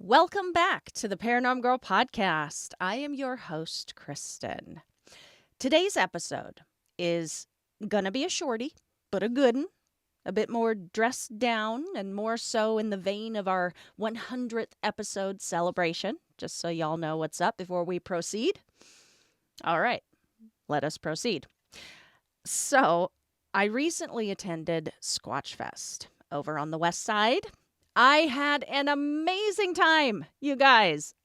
Welcome back to the Paranormal Girl podcast. I am your host, Kristen. Today's episode is gonna be a shorty, but a good one. A bit more dressed down and more so in the vein of our 100th episode celebration, just so y'all know what's up before we proceed. All right, let us proceed. So, I recently attended Squatchfest over on the west side. I had an amazing time, you guys.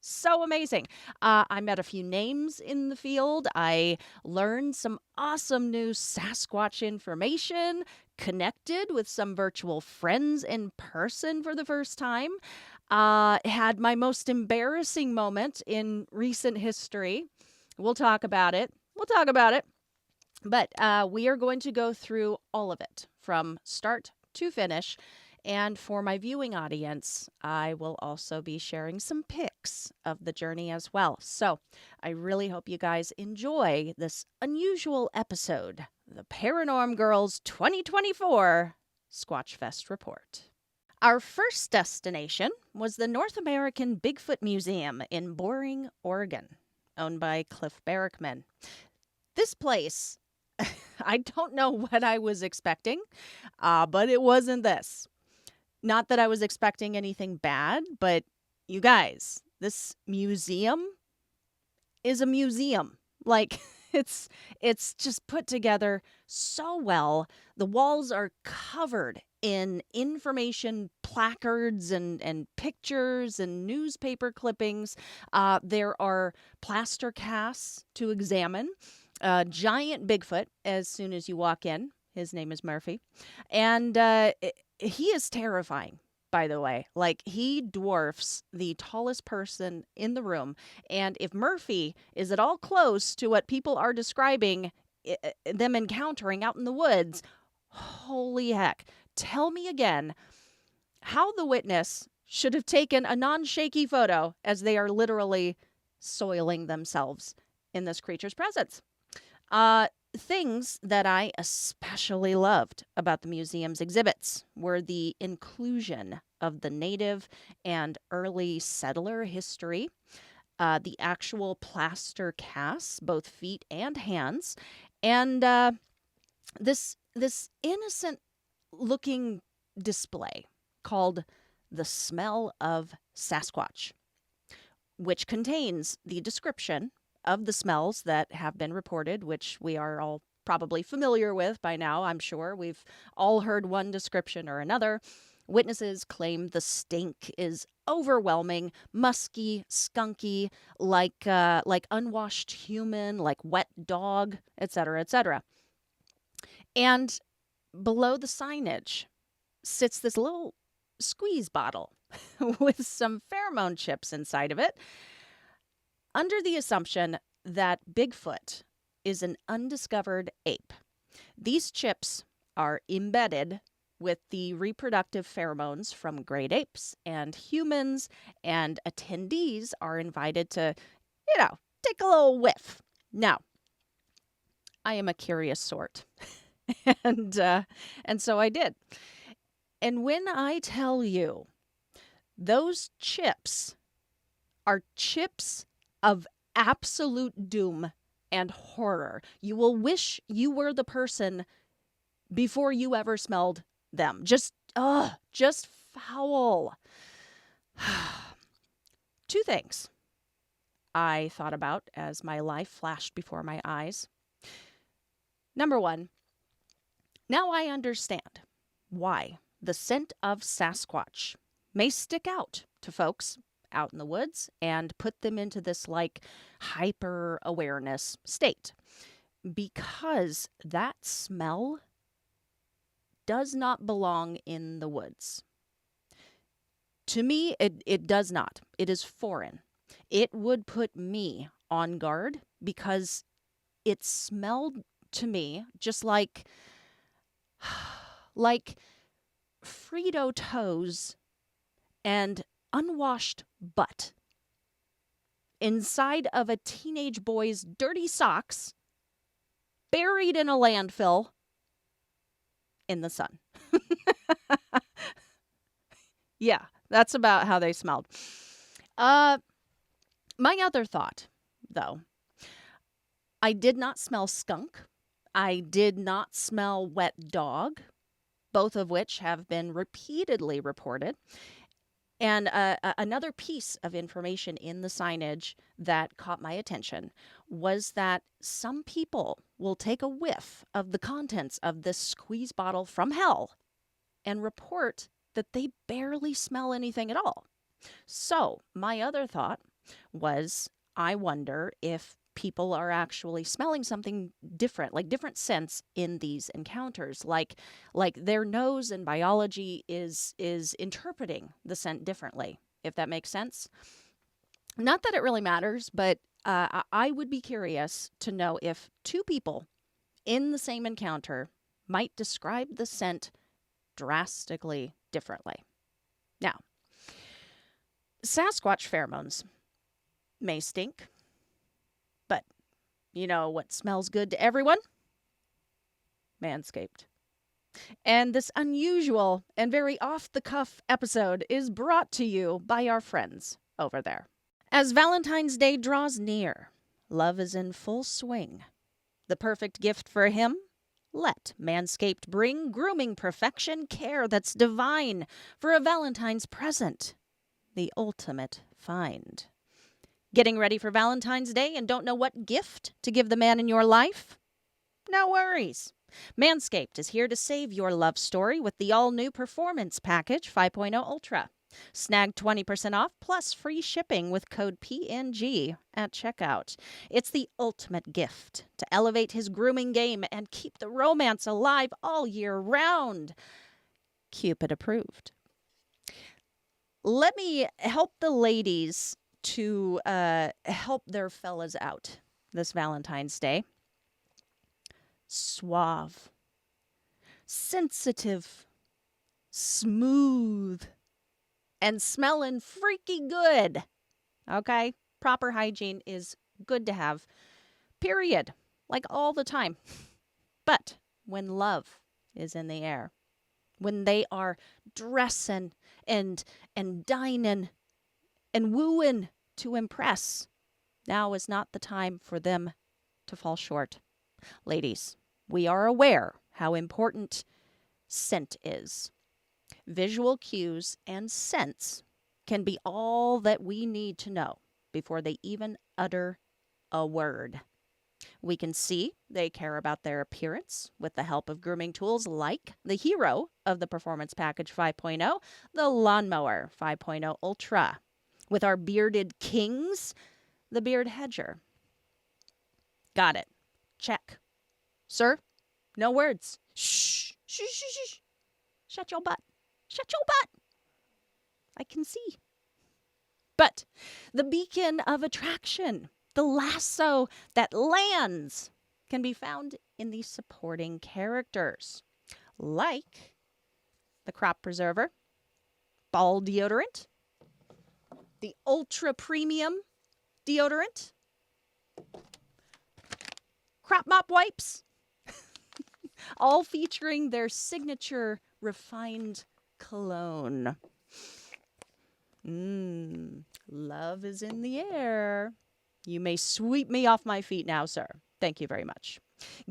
So amazing. I met a few names in the field. I learned some awesome new Sasquatch information, connected with some virtual friends in person for the first time. Had my most embarrassing moment in recent history. We'll talk about it. But we are going to go through all of it from start to finish. And for my viewing audience, I will also be sharing some pics of the journey as well. So I really hope you guys enjoy this unusual episode, the Paranorm Girls 2024 Squatchfest Report. Our first destination was the North American Bigfoot Museum in Boring, Oregon, owned by Cliff Barrickman. This place, I don't know what I was expecting, but it wasn't this. Not that I was expecting anything bad, but you guys, this museum is a museum. Like, it's just put together so well. The walls are covered in information placards and pictures and newspaper clippings. There are plaster casts to examine. Giant Bigfoot as soon as you walk in. His name is Murphy. And he is terrifying, by the way. Like, he dwarfs the tallest person in the room. And if Murphy is at all close to what people are describing them encountering out in the woods, holy heck. Tell me again how the witness should have taken a non-shaky photo as they are literally soiling themselves in this creature's presence. Things that I especially loved about the museum's exhibits were the inclusion of the native and early settler history, the actual plaster casts, both feet and hands, and this innocent-looking display called The Smell of Sasquatch, which contains the description of the smells that have been reported, which we are all probably familiar with by now, I'm sure. We've all heard one description or another. Witnesses claim the stink is overwhelming, musky, skunky, like unwashed human, like wet dog, etc., etc. And below the signage sits this little squeeze bottle with some pheromone chips inside of it, under the assumption that Bigfoot is an undiscovered ape. These chips are embedded with the reproductive pheromones from great apes and humans, and attendees are invited to, take a little whiff. Now, I am a curious sort, and so I did. And when I tell you, those chips are chips of absolute doom and horror. You will wish you were the person before you ever smelled them. Just foul. Two things I thought about as my life flashed before my eyes. Number one, now I understand why the scent of Sasquatch may stick out to folks out in the woods and put them into this hyper awareness state, because that smell does not belong in the woods. To me, it does not. It is foreign. It would put me on guard because it smelled to me just like Frito toes and unwashed butt inside of a teenage boy's dirty socks, buried in a landfill in the sun. Yeah, That's about how they smelled. My other thought, though, I did not smell skunk. I did not smell wet dog, both of which have been repeatedly reported. And another piece of information in the signage that caught my attention was that some people will take a whiff of the contents of this squeeze bottle from hell and report that they barely smell anything at all. So my other thought was, I wonder if people are actually smelling something different, like different scents in these encounters, like their nose and biology is interpreting the scent differently, if that makes sense. Not that it really matters, but I would be curious to know if two people in the same encounter might describe the scent drastically differently. Now, Sasquatch pheromones may stink, but you know what smells good to everyone? Manscaped. And this unusual and very off-the-cuff episode is brought to you by our friends over there. As Valentine's Day draws near, love is in full swing. The perfect gift for him? Let Manscaped bring grooming perfection, care that's divine for a Valentine's present. The ultimate find. Getting ready for Valentine's Day and don't know what gift to give the man in your life? No worries. Manscaped is here to save your love story with the all-new Performance Package 5.0 Ultra. Snag 20% off plus free shipping with code PNG at checkout. It's the ultimate gift to elevate his grooming game and keep the romance alive all year round. Cupid approved. Let me help the ladies to help their fellas out this Valentine's Day. Suave, sensitive, smooth, and smelling freaky good. Okay? Proper hygiene is good to have, period. Like all the time. But when love is in the air, when they are dressing and dining and wooing to impress, now is not the time for them to fall short. Ladies, we are aware how important scent is. Visual cues and scents can be all that we need to know before they even utter a word. We can see they care about their appearance with the help of grooming tools like the hero of the Performance Package 5.0, the Lawnmower 5.0 Ultra. With our bearded kings, the Beard Hedger. Got it. Check. Sir, no words. Shh. Shh, shh, shh. Shut your butt. Shut your butt. I can see. But the beacon of attraction, the lasso that lands, can be found in the supporting characters, like the crop preserver, ball deodorant, the ultra premium deodorant, crop mop wipes, all featuring their signature refined cologne. Love is in the air. You may sweep me off my feet now, sir. Thank you very much.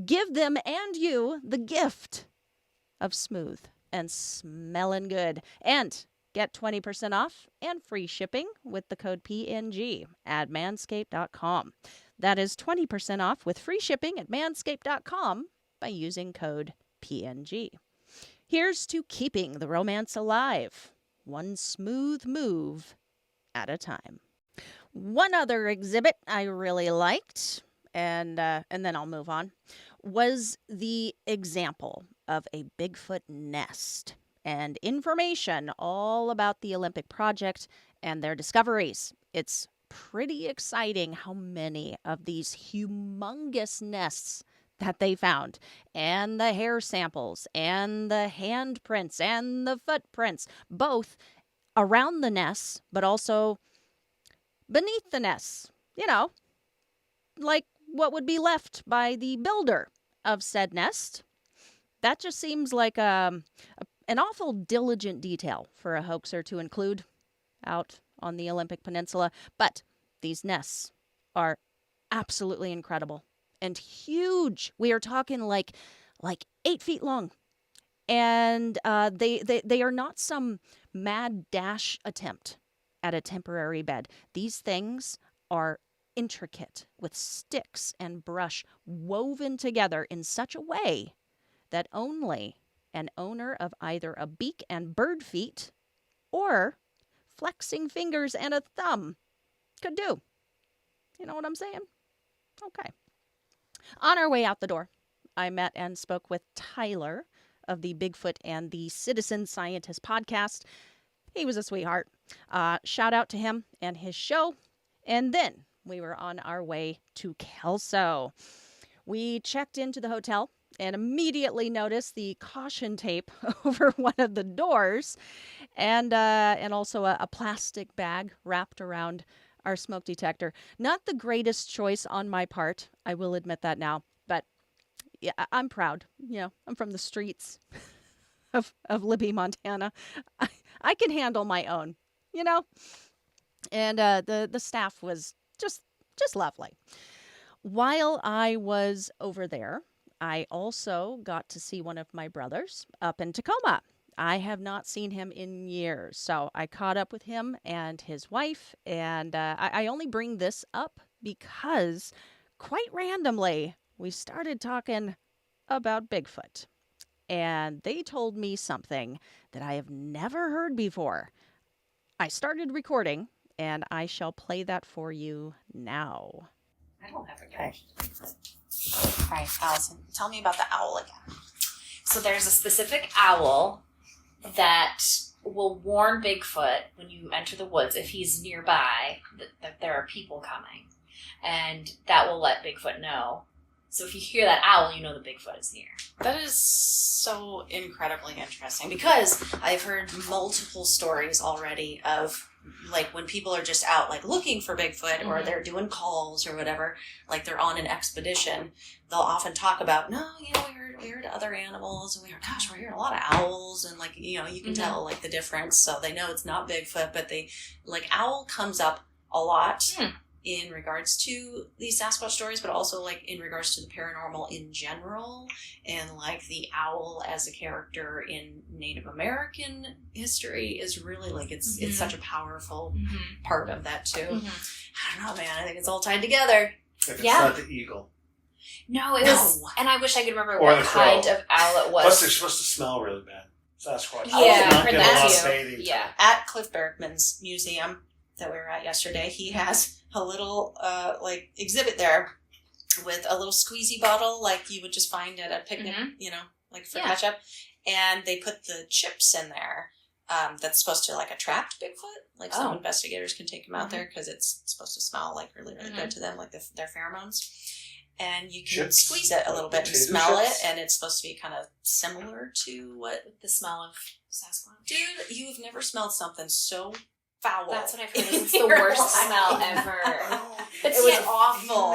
Give them and you the gift of smooth and smelling good. And get 20% off and free shipping with the code PNG at manscaped.com. That is 20% off with free shipping at manscaped.com by using code PNG. Here's to keeping the romance alive, one smooth move at a time. One other exhibit I really liked, and then I'll move on, was the example of a Bigfoot nest and information all about the Olympic project and their discoveries. It's pretty exciting how many of these humongous nests that they found, and the hair samples, and the handprints, and the footprints, both around the nests, but also beneath the nests. You know, like what would be left by the builder of said nest. That just seems like an awful diligent detail for a hoaxer to include. out on the Olympic Peninsula. But these nests are absolutely incredible and huge. We are talking like 8 feet long. And they are not some mad dash attempt at a temporary bed. These things are intricate with sticks and brush woven together in such a way that only an owner of either a beak and bird feet or flexing fingers and a thumb could do. You know what I'm saying? Okay. On our way out the door, I met and spoke with Tyler of the Bigfoot and the Citizen Scientist podcast. He was a sweetheart. Shout out to him and his show. And then we were on our way to Kelso. We checked into the hotel and immediately noticed the caution tape over one of the doors and also a plastic bag wrapped around our smoke detector. Not the greatest choice on my part. I will admit that now. But yeah, I'm proud. You know, I'm from the streets of Libby, Montana. I can handle my own, you know? And the staff was just lovely. While I was over there, I also got to see one of my brothers up in Tacoma. I have not seen him in years, so I caught up with him and his wife, and I only bring this up because quite randomly we started talking about Bigfoot, and they told me something that I have never heard before. I started recording, and I shall play that for you now. I don't have a question. All right, Allison, tell me about the owl again. So there's a specific owl that will warn Bigfoot when you enter the woods if he's nearby that there are people coming. And that will let Bigfoot know. So if you hear that owl, you know the Bigfoot is near. That is so incredibly interesting because I've heard multiple stories already of like when people are just out like looking for Bigfoot or they're doing calls or whatever, like they're on an expedition, they'll often talk about, no, you know, we heard other animals and we're hearing a lot of owls and like, you know, you can tell like the difference. So they know it's not Bigfoot, but they like owl comes up a lot. In regards to these Sasquatch stories, but also like in regards to the paranormal in general, and like the owl as a character in Native American history is really like it's such a powerful part of that too. I don't know, man. I think it's all tied together. If it's not the eagle. No, it was, and I wish I could remember what kind of owl it was. Plus, they're supposed to smell really bad. Sasquatch. Yeah, At Cliff Bergman's museum that we were at yesterday, he has a little like exhibit there with a little squeezy bottle like you would just find at a picnic, you know, like for ketchup. And they put the chips in there that's supposed to like attract Bigfoot. Like some investigators can take them out there because it's supposed to smell like really, really good to them, like their pheromones. And you can squeeze it a little bit and smell it, and it's supposed to be kind of similar to what the smell of Sasquatch. Dude, you've never smelled something so foul. That's what I've heard. It's the worst smell ever. But it was awful.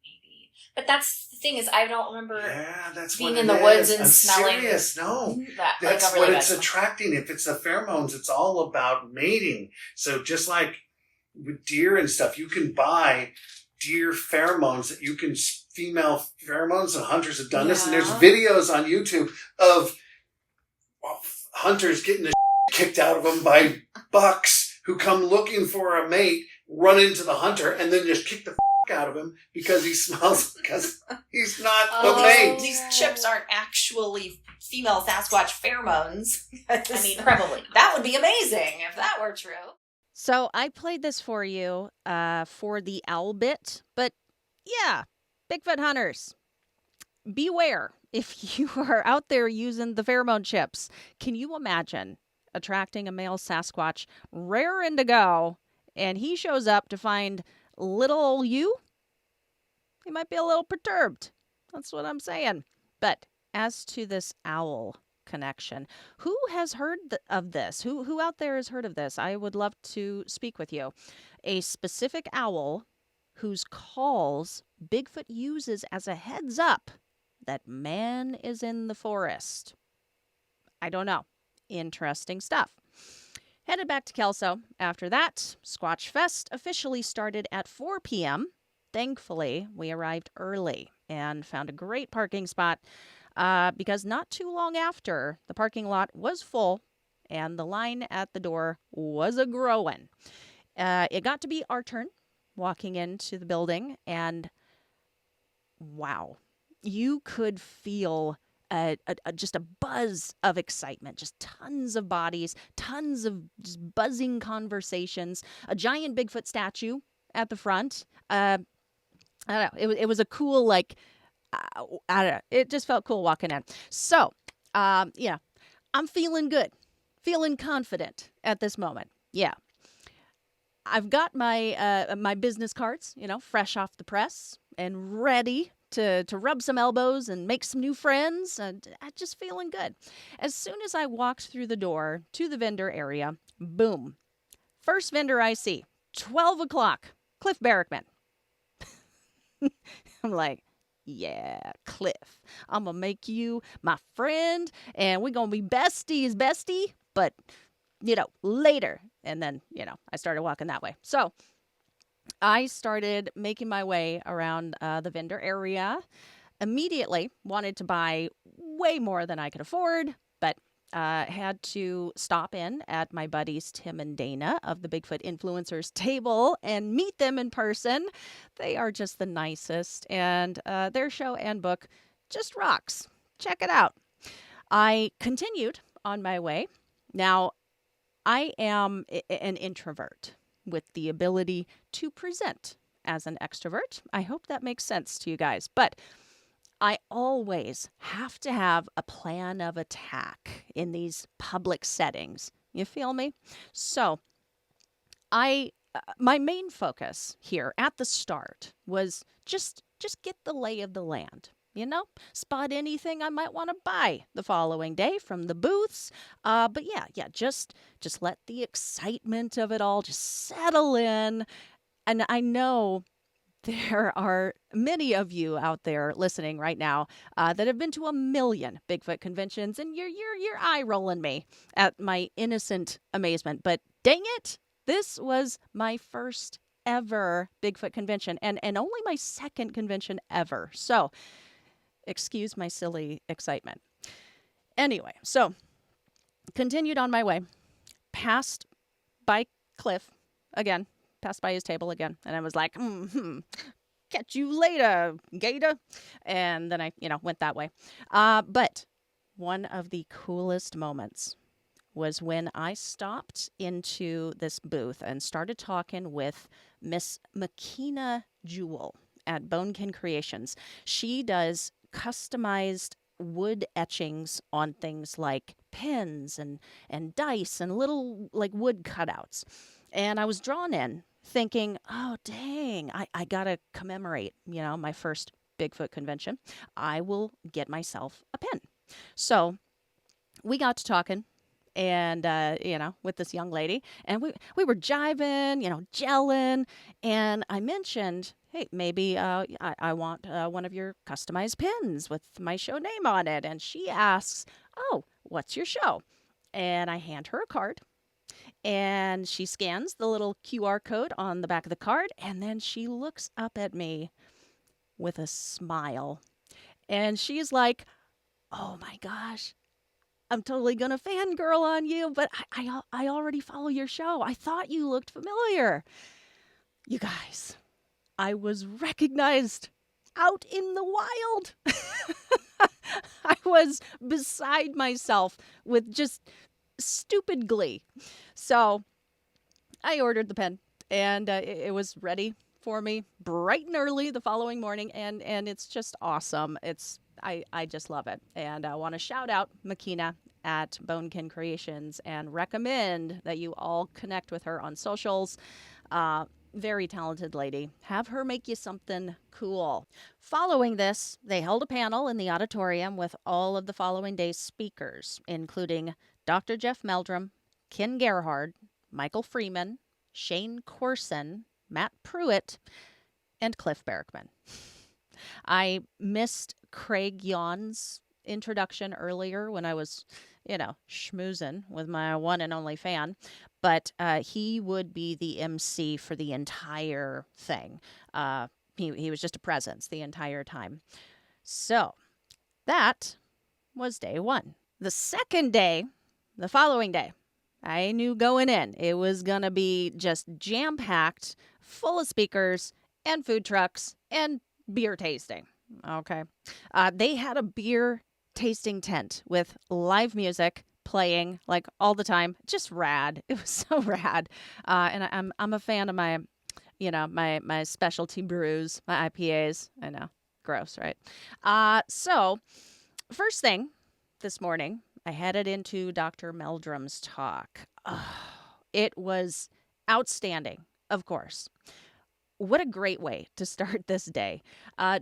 Maybe. But that's the thing is, I don't remember being in the woods and smelling. Serious. No, that. That's like, really what it's smell. attracting. If it's the pheromones, it's all about mating. So just like with deer and stuff, you can buy deer pheromones that you can female pheromones, and hunters have done this. And there's videos on YouTube of hunters getting the kicked out of them by bucks who come looking for a mate, run into the hunter, and then just kick the out of him because he smells, because he's not the mate. These chips aren't actually female Sasquatch pheromones. I mean, probably. That would be amazing if that were true. So I played this for you for the owl bit, but yeah, Bigfoot hunters, beware if you are out there using the pheromone chips. Can you imagine attracting a male Sasquatch raring to go, and he shows up to find little old you? He might be a little perturbed. That's what I'm saying. But as to this owl connection, who has heard of this? Who out there has heard of this? I would love to speak with you. A specific owl whose calls Bigfoot uses as a heads up that man is in the forest. I don't know. Interesting stuff. Headed back to Kelso. After that, Squatchfest officially started at 4 p.m. Thankfully, we arrived early and found a great parking spot because not too long after, the parking lot was full and the line at the door was a growing. It got to be our turn walking into the building, and wow, you could feel just a buzz of excitement, just tons of bodies, tons of just buzzing conversations, a giant Bigfoot statue at the front. I don't know. It was a cool, like, I don't know. It just felt cool walking in. So, yeah, I'm feeling good, feeling confident at this moment. Yeah. I've got my business cards, fresh off the press and ready to rub some elbows and make some new friends. And I'm just feeling good. As soon as I walked through the door to the vendor area, boom. First vendor I see, 12 o'clock, Cliff Barrickman. I'm like, yeah, Cliff, I'm going to make you my friend and we're going to be besties, bestie, but, later. And then, I started walking that way. So I started making my way around the vendor area. Immediately wanted to buy way more than I could afford, but had to stop in at my buddies Tim and Dana of the Bigfoot Influencers table and meet them in person. They are just the nicest, and their show and book just rocks. Check it out. I continued on my way. Now, I am an introvert with the ability to present as an extrovert. I hope that makes sense to you guys, but I always have to have a plan of attack in these public settings. You feel me? So, my main focus here at the start was just get the lay of the land. Spot anything I might want to buy the following day from the booths. But yeah, just let the excitement of it all just settle in. And I know there are many of you out there listening right now that have been to a million Bigfoot conventions, and you're eye rolling me at my innocent amazement. But dang it, this was my first ever Bigfoot convention, and only my second convention ever. So, excuse my silly excitement. Anyway, so continued on my way, passed by Cliff again. Passed by his table again, and I was like, catch you later, gator. And then I, went that way. But one of the coolest moments was when I stopped into this booth and started talking with Miss Makina Jewel at Bonekin Creations. She does customized wood etchings on things like pins and dice and little, like, wood cutouts. And I was drawn in, thinking, oh, dang, I got to commemorate, my first Bigfoot convention. I will get myself a pin. So we got to talking and, with this young lady. And we were jiving, gelling. And I mentioned, hey, maybe I want one of your customized pins with my show name on it. And she asks, oh, what's your show? And I hand her a card. And she scans the little QR code on the back of the card, and then she looks up at me with a smile. And she's like, oh my gosh, I'm totally going to fangirl on you, but I already follow your show. I thought you looked familiar. You guys, I was recognized out in the wild. I was beside myself with just stupid glee. So I ordered the pen, and it was ready for me bright and early the following morning, and it's just awesome. I just love it. And I want to shout out Makina at Bonekin Creations and recommend that you all connect with her on socials. Very talented lady. Have her make you something cool. Following this, they held a panel in the auditorium with all of the following day's speakers, including Dr. Jeff Meldrum, Ken Gerhard, Michael Freeman, Shane Corson, Matt Pruitt, and Cliff Barrickman. I missed Craig Yawn's introduction earlier when I was schmoozing with my one and only fan. But he would be the MC for the entire thing. He was just a presence the entire time. So that was day one. The second day, the following day, I knew going in it was going to be just jam packed, full of speakers and food trucks and beer tasting. Okay. They had a beer tasting tent with live music playing like all the time. Just rad. It was so rad. And I'm a fan of my, my specialty brews, my IPAs. I know. Gross, right? So first thing this morning, I headed into Dr. Meldrum's talk. Oh, it was outstanding, of course. What a great way to start this day.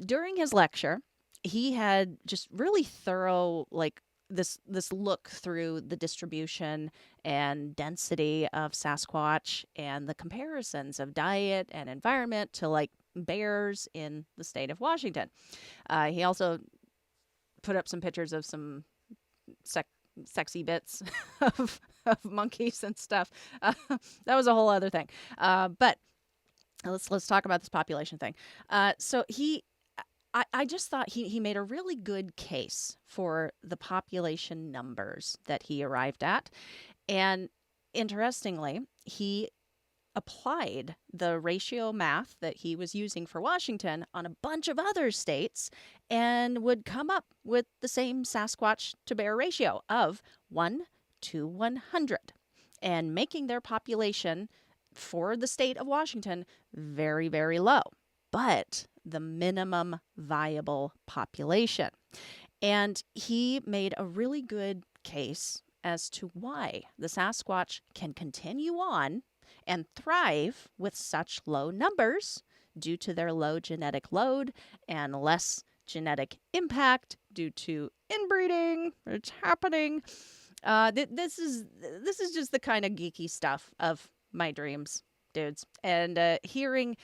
During his lecture, he had just really thorough, like, this look through the distribution and density of Sasquatch and the comparisons of diet and environment to, like, bears in the state of Washington. He also put up some pictures of some sexy bits of monkeys and stuff. That was a whole other thing. But let's talk about this population thing. So I just thought he made a really good case for the population numbers that he arrived at. And interestingly, he applied the ratio math that he was using for Washington on a bunch of other states and would come up with the same Sasquatch to bear ratio of 1 to 100, and making their population for the state of Washington very, very low, but the minimum viable population. And he made a really good case as to why the Sasquatch can continue on and thrive with such low numbers due to their low genetic load and less genetic impact due to inbreeding. It's happening. This is just the kind of geeky stuff of my dreams, dudes. And hearing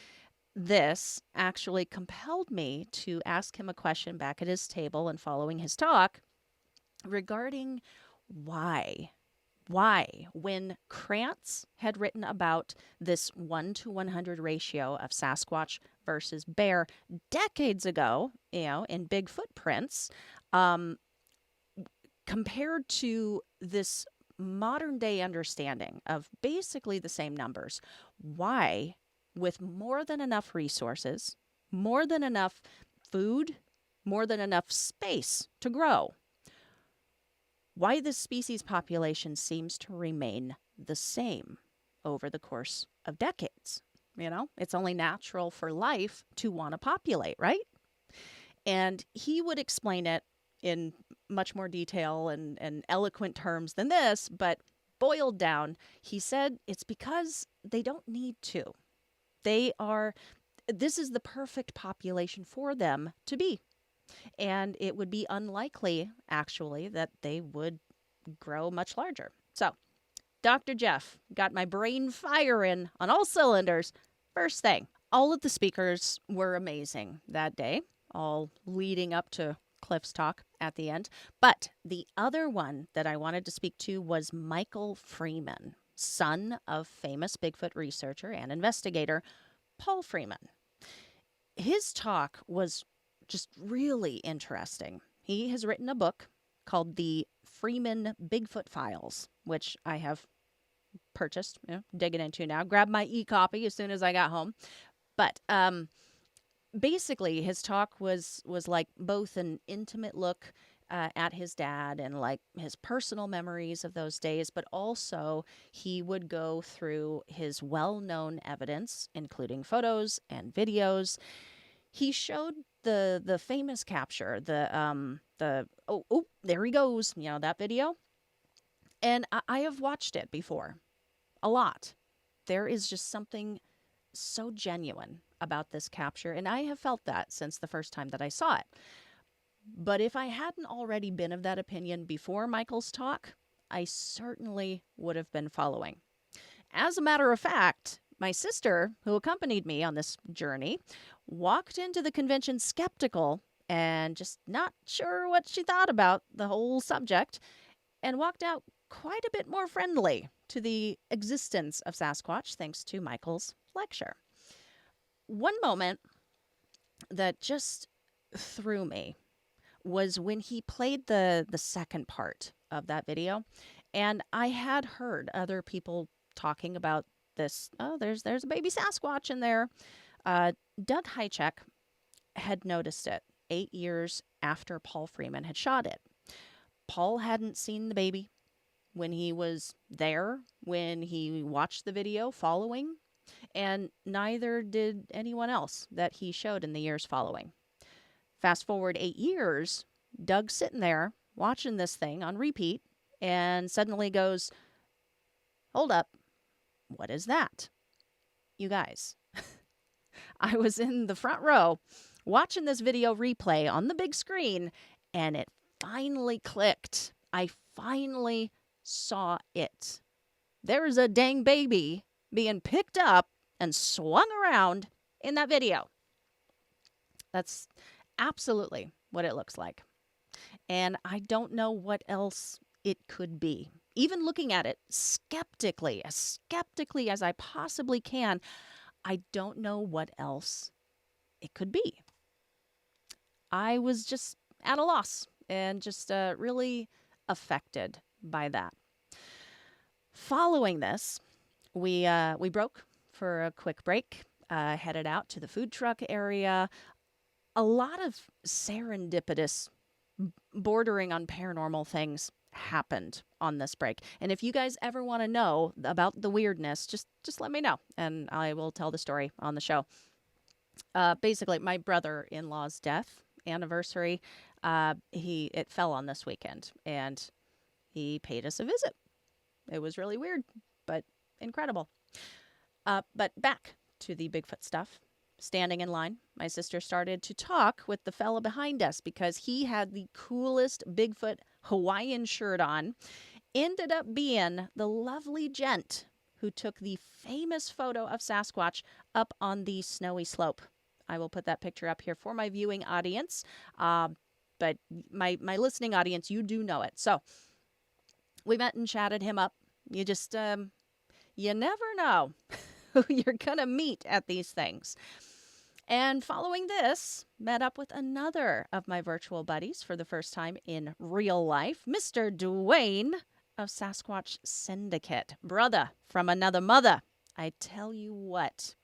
this actually compelled me to ask him a question back at his table and following his talk regarding why, when Krantz had written about this 1 to 100 ratio of Sasquatch versus bear decades ago, in big footprints, compared to this modern day understanding of basically the same numbers, why, with more than enough resources, more than enough food, more than enough space to grow, why this species population seems to remain the same over the course of decades. It's only natural for life to want to populate, right? And he would explain it in much more detail and eloquent terms than this, but boiled down, he said it's because they don't need to. This is the perfect population for them to be. And it would be unlikely, actually, that they would grow much larger. So, Dr. Jeff got my brain firing on all cylinders. First thing, all of the speakers were amazing that day, all leading up to Cliff's talk at the end. But the other one that I wanted to speak to was Michael Freeman, son of famous Bigfoot researcher and investigator Paul Freeman. His talk was just really interesting. He has written a book called The Freeman Bigfoot Files, which I have purchased, digging into now. Grabbed my e-copy as soon as I got home. But basically, his talk was like both an intimate look at his dad and like his personal memories of those days, but also he would go through his well-known evidence, including photos and videos. He showed the famous capture, there he goes, that video. And I have watched it before, a lot. There is just something so genuine about this capture, and I have felt that since the first time that I saw it. But if I hadn't already been of that opinion before Michael's talk, I certainly would have been following. As a matter of fact, my sister, who accompanied me on this journey, walked into the convention skeptical and just not sure what she thought about the whole subject. and walked out quite a bit more friendly to the existence of Sasquatch thanks to Michael's lecture. One moment that just threw me was when he played the second part of that video, and I had heard other people talking about this. Oh, there's a baby Sasquatch in there. Doug Hychek had noticed it 8 years after Paul Freeman had shot it. Paul hadn't seen the baby when he was there, when he watched the video following, and neither did anyone else that he showed in the years following. Fast forward 8 years, Doug's sitting there watching this thing on repeat and suddenly goes, "Hold up, what is that?" You guys, I was in the front row watching this video replay on the big screen, and it finally clicked. I finally saw it. There's a dang baby being picked up and swung around in that video. That's absolutely what it looks like. And I don't know what else it could be. Even looking at it skeptically as I possibly can, I don't know what else it could be. I was just at a loss and just really affected by that. Following this, we broke for a quick break, headed out to the food truck area. A lot of serendipitous, bordering on paranormal things happened on this break. And if you guys ever want to know about the weirdness, just let me know, and I will tell the story on the show. Basically, my brother-in-law's death anniversary, it fell on this weekend, and he paid us a visit. It was really weird, but incredible. But back to the Bigfoot stuff. Standing in line, my sister started to talk with the fella behind us because he had the coolest Bigfoot Hawaiian shirt on. Ended up being the lovely gent who took the famous photo of Sasquatch up on the snowy slope. I will put that picture up here for my viewing audience. But my listening audience, you do know it. So we met and chatted him up. You just, you never know who you're going to meet at these things. And following this, met up with another of my virtual buddies for the first time in real life, Mr. Dwayne of Sasquatch Syndicate. Brother from another mother. I tell you what.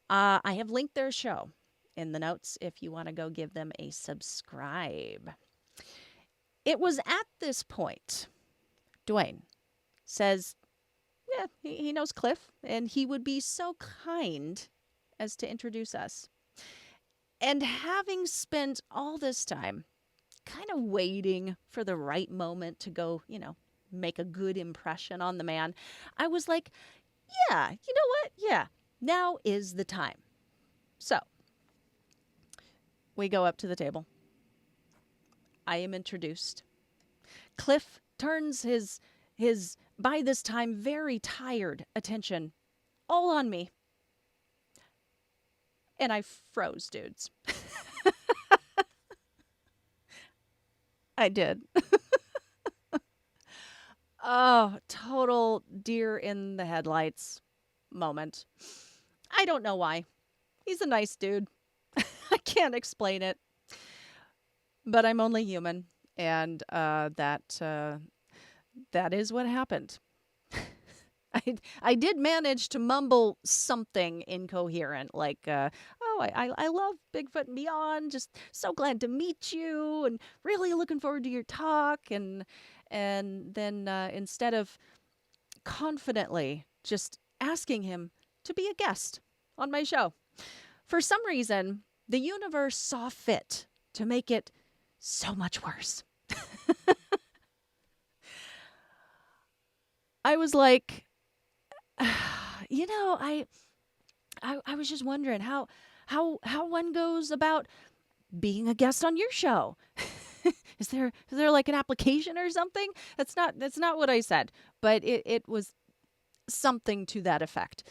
I have linked their show in the notes if you want to go give them a subscribe. It was at this point, Dwayne says, yeah, he knows Cliff, and he would be so kind as to introduce us. And having spent all this time kind of waiting for the right moment to go, make a good impression on the man, I was like, yeah, you know what? Yeah, now is the time. So we go up to the table. I am introduced. Cliff turns his by this time very tired attention all on me. And I froze, dudes. I did. Oh, total deer in the headlights moment. I don't know why. He's a nice dude. I can't explain it. But I'm only human. And that is what happened. I did manage to mumble something incoherent, like, I love Bigfoot and Beyond, just so glad to meet you, and really looking forward to your talk, and then instead of confidently just asking him to be a guest on my show, for some reason, the universe saw fit to make it so much worse. I was like, I was just wondering how one goes about being a guest on your show. Is there like an application or something? That's not what I said, but it was something to that effect.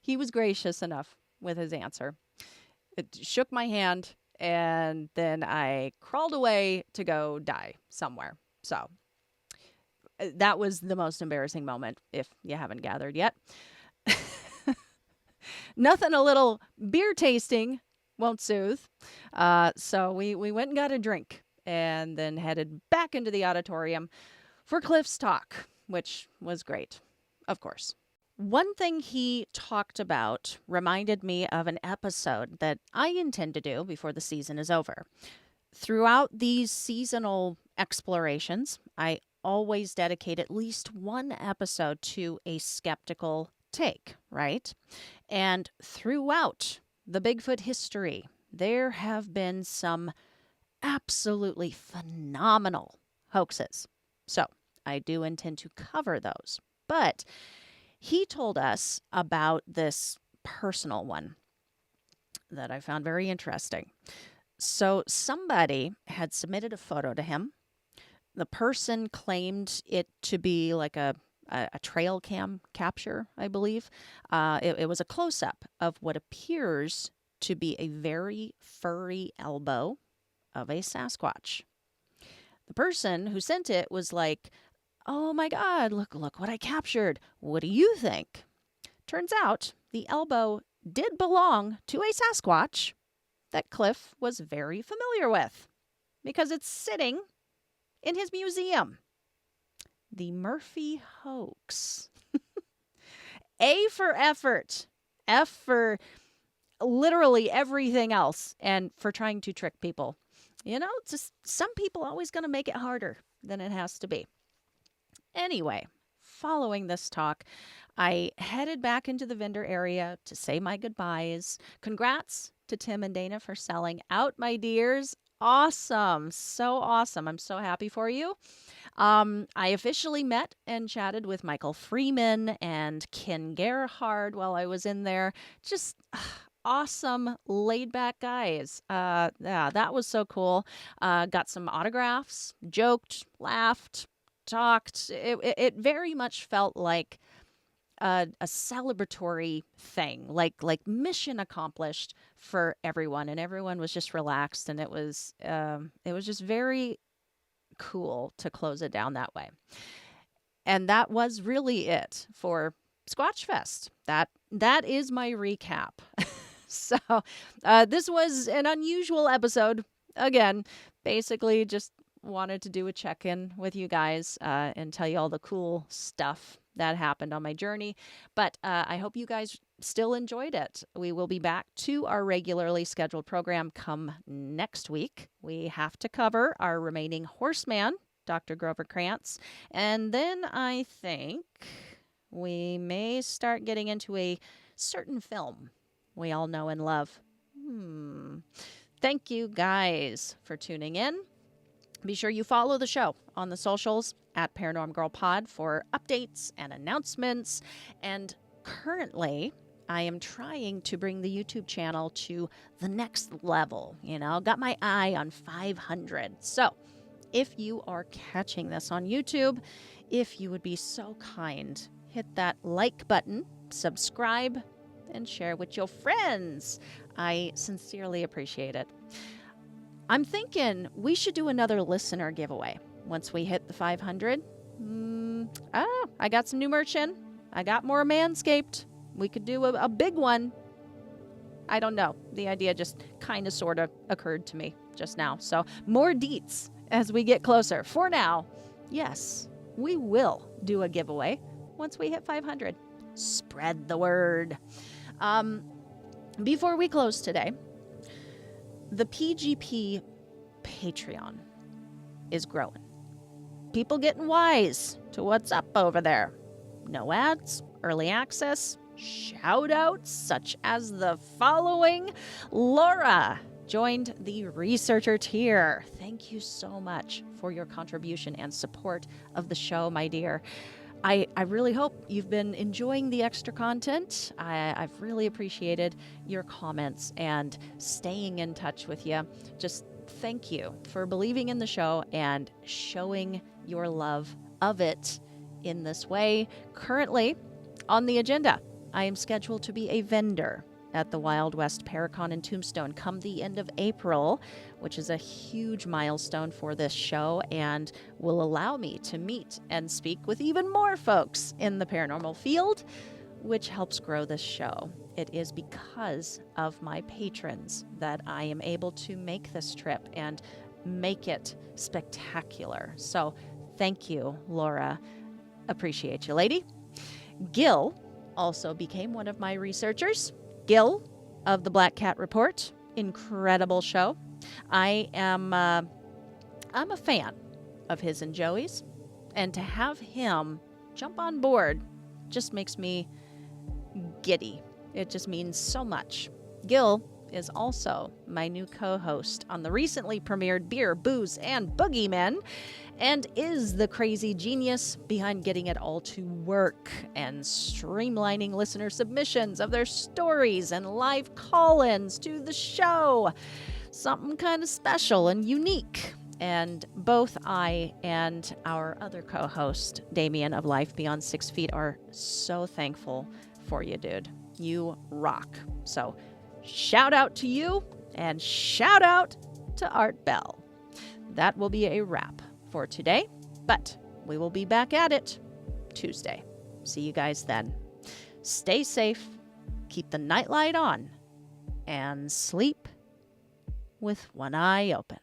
He was gracious enough with his answer. It shook my hand and then I crawled away to go die somewhere. So that was the most embarrassing moment, if you haven't gathered yet. Nothing a little beer tasting won't soothe. So we went and got a drink and then headed back into the auditorium for Cliff's talk, which was great, of course. One thing he talked about reminded me of an episode that I intend to do before the season is over. Throughout these seasonal explorations, I always dedicate at least one episode to a skeptical take, right? And throughout the Bigfoot history, there have been some absolutely phenomenal hoaxes. So I do intend to cover those. But he told us about this personal one that I found very interesting. So somebody had submitted a photo to him. The person claimed it to be like a trail cam capture, I believe. It was a close-up of what appears to be a very furry elbow of a Sasquatch. The person who sent it was like, "Oh my God, look what I captured. What do you think?" Turns out the elbow did belong to a Sasquatch that Cliff was very familiar with because it's sitting in his museum. The Murphy hoax. A for effort. F for literally everything else. And for trying to trick people. You know, just some people always going to make it harder than it has to be. Anyway, following this talk, I headed back into the vendor area to say my goodbyes. Congrats to Tim and Dana for selling out, my dears. Awesome. So awesome. I'm so happy for you. I officially met and chatted with Michael Freeman and Ken Gerhard while I was in there. Just awesome, laid-back guys. Yeah, that was so cool. Got some autographs, joked, laughed, talked. It very much felt like a celebratory thing, like mission accomplished for everyone, and everyone was just relaxed, and it was just very cool to close it down that way. And that was really it for Squatchfest. That is my recap. So this was an unusual episode. Again, basically just wanted to do a check-in with you guys and tell you all the cool stuff that happened on my journey. But I hope you guys still enjoyed it. We will be back to our regularly scheduled program come next week. We have to cover our remaining horseman, Dr. Grover Krantz. And then I think we may start getting into a certain film we all know and love. Thank you guys for tuning in. Be sure you follow the show on the socials at Paranormal Girl Pod for updates and announcements. And currently, I am trying to bring the YouTube channel to the next level. You know, got my eye on 500. So if you are catching this on YouTube, if you would be so kind, hit that like button, subscribe, and share with your friends. I sincerely appreciate it. I'm thinking we should do another listener giveaway once we hit the 500. I got some new merch in. I got more Manscaped. We could do a big one. I don't know. The idea just kind of sort of occurred to me just now. So more deets as we get closer. For now, yes, we will do a giveaway once we hit 500. Spread the word. Before we close today, the PGP Patreon is growing. People getting wise to what's up over there. No ads, early access, shout outs such as the following. Laura joined the researcher tier. Thank you so much for your contribution and support of the show, my dear. I really hope you've been enjoying the extra content. I've really appreciated your comments and staying in touch with you. Just thank you for believing in the show and showing your love of it in this way. Currently on the agenda, I am scheduled to be a vendor at the Wild West Paracon in Tombstone come the end of April, which is a huge milestone for this show and will allow me to meet and speak with even more folks in the paranormal field, which helps grow this show. It is because of my patrons that I am able to make this trip and make it spectacular. So thank you, Laura. Appreciate you, lady. Gil also became one of my researchers. Gil of the Black Cat Report. Incredible show. I'm a fan of his and Joey's, and to have him jump on board just makes me giddy. It just means so much. Gil is also my new co-host on the recently premiered Beer, Booze, and Boogeymen, and is the crazy genius behind getting it all to work and streamlining listener submissions of their stories and live call-ins to the show. Something kind of special and unique. And both I and our other co-host, Damien of Life Beyond 6 Feet, are so thankful for you, dude. You rock. So shout out to you and shout out to Art Bell. That will be a wrap for today, but we will be back at it Tuesday. See you guys then. Stay safe, keep the nightlight on, and sleep with one eye open.